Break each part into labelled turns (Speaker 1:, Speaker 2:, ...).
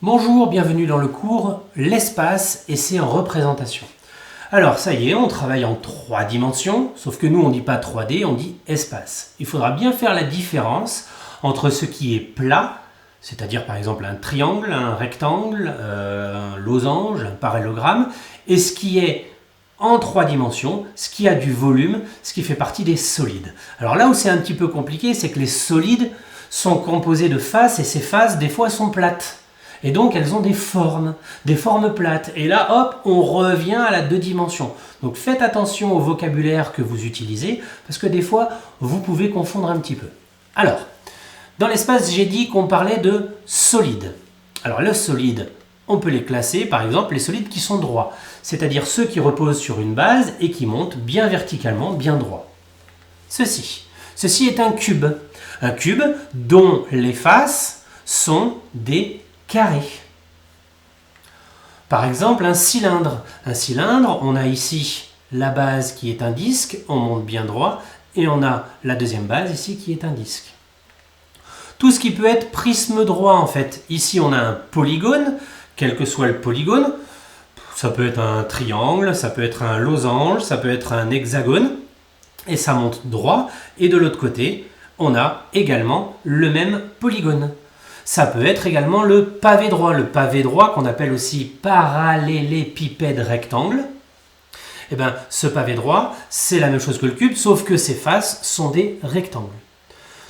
Speaker 1: Bonjour, bienvenue dans le cours L'espace et ses représentations. Alors ça y est, on travaille en 3 dimensions, sauf que nous on ne dit pas 3D, on dit espace. Il faudra bien faire la différence entre ce qui est plat, c'est-à-dire par exemple un triangle, un rectangle, un losange, un parallélogramme, et ce qui est en 3 dimensions, ce qui a du volume, ce qui fait partie des solides. Alors là où c'est un petit peu compliqué, c'est que les solides sont composés de faces, et ces faces des fois sont plates. Et donc elles ont des formes plates. Et là, hop, on revient à la 2 dimensions. Donc faites attention au vocabulaire que vous utilisez, parce que des fois, vous pouvez confondre un petit peu. Alors, dans l'espace, j'ai dit qu'on parlait de solides. Alors le solide, on peut les classer, par exemple, les solides qui sont droits, c'est-à-dire ceux qui reposent sur une base et qui montent bien verticalement, bien droit. Ceci est un cube dont les faces sont des carré. Par exemple, un cylindre. Un cylindre, on a ici la base qui est un disque, on monte bien droit, et on a la deuxième base ici qui est un disque. Tout ce qui peut être prisme droit en fait. Ici on a un polygone, quel que soit le polygone. Ça peut être un triangle, ça peut être un losange, ça peut être un hexagone, et ça monte droit. Et de l'autre côté, on a également le même polygone. Ça peut être également le pavé droit qu'on appelle aussi parallélépipède rectangle. Et bien, ce pavé droit, c'est la même chose que le cube, sauf que ses faces sont des rectangles.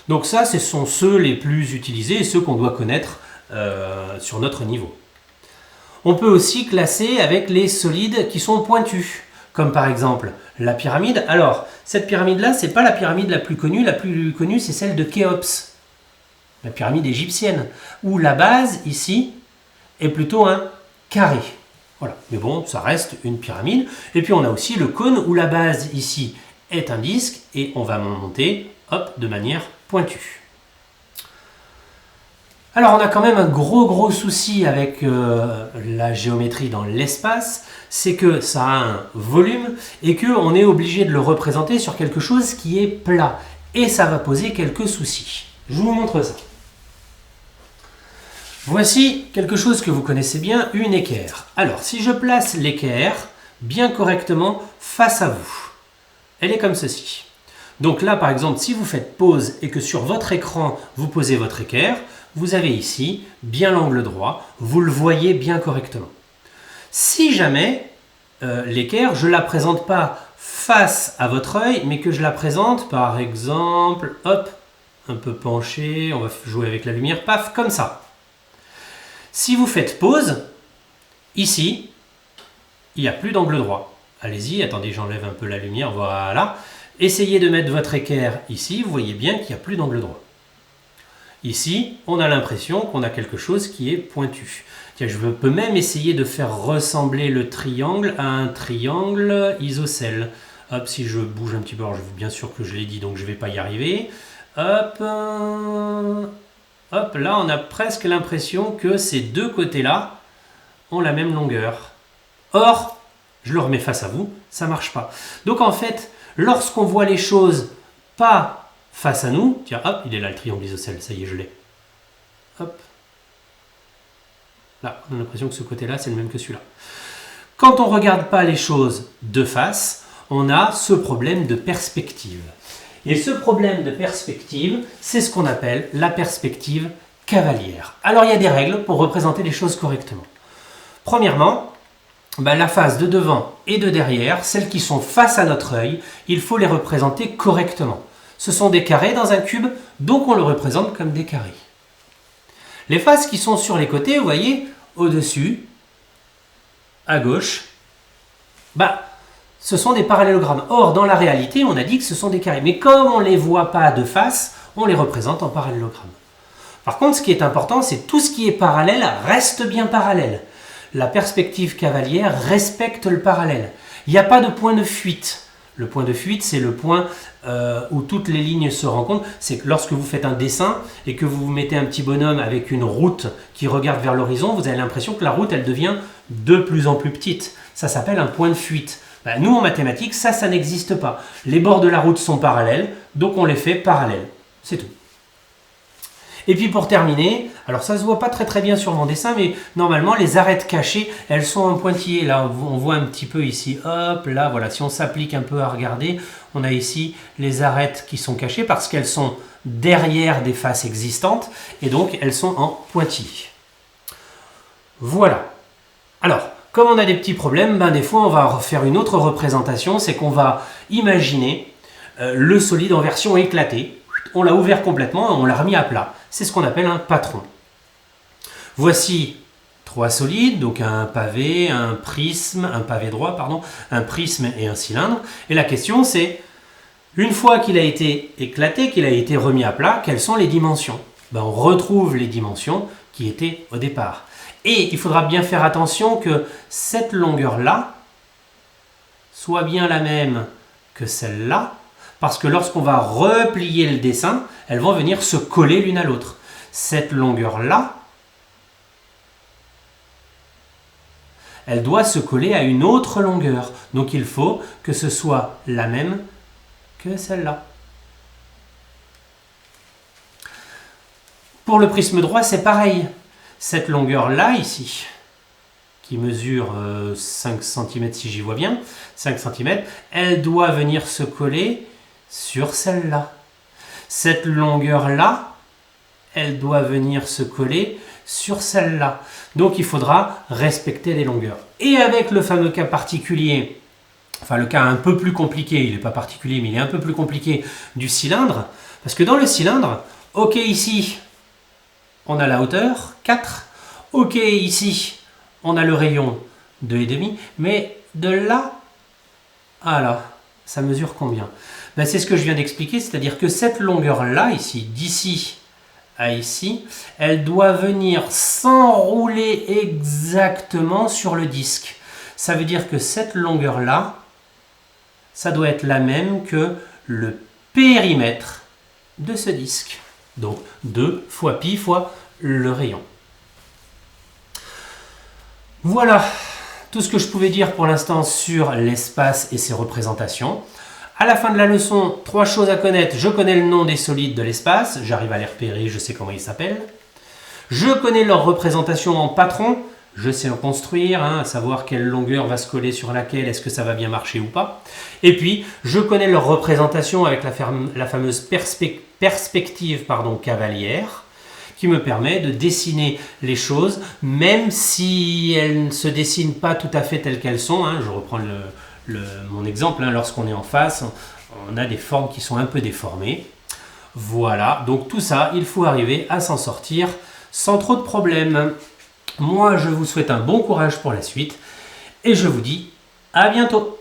Speaker 1: Donc ça, ce sont ceux les plus utilisés et ceux qu'on doit connaître sur notre niveau. On peut aussi classer avec les solides qui sont pointus, comme par exemple la pyramide. Alors, cette pyramide-là, ce n'est pas la pyramide la plus connue c'est celle de Khéops. La pyramide égyptienne, où la base, ici, est plutôt un carré. Voilà. Mais bon, ça reste une pyramide. Et puis on a aussi le cône, où la base, ici, est un disque, et on va monter, hop, de manière pointue. Alors on a quand même un gros souci avec la géométrie dans l'espace, c'est que ça a un volume, et qu'on est obligé de le représenter sur quelque chose qui est plat. Et ça va poser quelques soucis. Je vous montre ça. Voici quelque chose que vous connaissez bien, une équerre. Alors, si je place l'équerre bien correctement face à vous, elle est comme ceci. Donc là, par exemple, si vous faites pause et que sur votre écran, vous posez votre équerre, vous avez ici bien l'angle droit, vous le voyez bien correctement. Si jamais l'équerre, je ne la présente pas face à votre œil, mais que je la présente, par exemple, hop, un peu penché, on va jouer avec la lumière, paf, comme ça. Si vous faites pause, ici, il n'y a plus d'angle droit. Allez-y, attendez, j'enlève un peu la lumière, voilà. Essayez de mettre votre équerre ici, vous voyez bien qu'il n'y a plus d'angle droit. Ici, on a l'impression qu'on a quelque chose qui est pointu. Tiens, je peux même essayer de faire ressembler le triangle à un triangle isocèle. Hop, si je bouge un petit peu, alors bien sûr que je l'ai dit, donc je ne vais pas y arriver. Hop, hop, là on a presque l'impression que ces deux côtés-là ont la même longueur. Or, je le remets face à vous, ça ne marche pas. Donc en fait, lorsqu'on voit les choses pas face à nous, tiens, hop, il est là le triangle isocèle, ça y est, je l'ai. Hop. Là, on a l'impression que ce côté-là, c'est le même que celui-là. Quand on ne regarde pas les choses de face, on a ce problème de perspective. Et ce problème de perspective, c'est ce qu'on appelle la perspective cavalière. Alors il y a des règles pour représenter les choses correctement. Premièrement, la face de devant et de derrière, celles qui sont face à notre œil, il faut les représenter correctement. Ce sont des carrés dans un cube, donc on le représente comme des carrés. Les faces qui sont sur les côtés, vous voyez, au-dessus, à gauche, ce sont des parallélogrammes. Or, dans la réalité, on a dit que ce sont des carrés. Mais comme on ne les voit pas de face, on les représente en parallélogramme. Par contre, ce qui est important, c'est tout ce qui est parallèle reste bien parallèle. La perspective cavalière respecte le parallèle. Il n'y a pas de point de fuite. Le point de fuite, c'est le point où toutes les lignes se rencontrent. C'est que lorsque vous faites un dessin et que vous mettez un petit bonhomme avec une route qui regarde vers l'horizon, vous avez l'impression que la route, elle devient de plus en plus petite. Ça s'appelle un point de fuite. Nous, en mathématiques, ça n'existe pas. Les bords de la route sont parallèles, donc on les fait parallèles. C'est tout. Et puis pour terminer, alors ça se voit pas très bien sur mon dessin, mais normalement les arêtes cachées, elles sont en pointillé. Là, on voit un petit peu ici, hop, là, voilà. Si on s'applique un peu à regarder, on a ici les arêtes qui sont cachées parce qu'elles sont derrière des faces existantes et donc elles sont en pointillé. Voilà. Alors, comme on a des petits problèmes, des fois on va faire une autre représentation, c'est qu'on va imaginer le solide en version éclatée. On l'a ouvert complètement et on l'a remis à plat. C'est ce qu'on appelle un patron. Voici 3 solides, donc un pavé, un pavé droit, pardon, un prisme et un cylindre. Et la question c'est, une fois qu'il a été éclaté, qu'il a été remis à plat, quelles sont les dimensions? On retrouve les dimensions qui étaient au départ. Et il faudra bien faire attention que cette longueur-là soit bien la même que celle-là, parce que lorsqu'on va replier le dessin, elles vont venir se coller l'une à l'autre. Cette longueur-là, elle doit se coller à une autre longueur. Donc il faut que ce soit la même que celle-là. Pour le prisme droit, c'est pareil. Cette longueur-là, ici, qui mesure 5 cm si j'y vois bien, 5 cm, elle doit venir se coller sur celle-là. Cette longueur-là, elle doit venir se coller sur celle-là. Donc il faudra respecter les longueurs. Et avec le fameux cas particulier, enfin le cas un peu plus compliqué, il n'est pas particulier mais il est un peu plus compliqué du cylindre, parce que dans le cylindre, ok ici, on a la hauteur, 4, ok ici, on a le rayon, 2,5, mais de là à là, ça mesure combien? C'est ce que je viens d'expliquer, c'est-à-dire que cette longueur-là, ici, d'ici à ici, elle doit venir s'enrouler exactement sur le disque. Ça veut dire que cette longueur-là, ça doit être la même que le périmètre de ce disque. Donc 2 fois pi fois le rayon. Voilà tout ce que je pouvais dire pour l'instant sur l'espace et ses représentations. À la fin de la leçon, 3 choses à connaître. Je connais le nom des solides de l'espace, j'arrive à les repérer, je sais comment ils s'appellent. Je connais leur représentation en patron, je sais en construire, à savoir quelle longueur va se coller sur laquelle, est-ce que ça va bien marcher ou pas. Et puis, je connais leur représentation avec la fameuse perspective cavalière, qui me permet de dessiner les choses, même si elles ne se dessinent pas tout à fait telles qu'elles sont. Je reprends mon exemple, lorsqu'on est en face, on a des formes qui sont un peu déformées. Voilà, donc tout ça, il faut arriver à s'en sortir sans trop de problèmes. Moi, je vous souhaite un bon courage pour la suite et je vous dis à bientôt.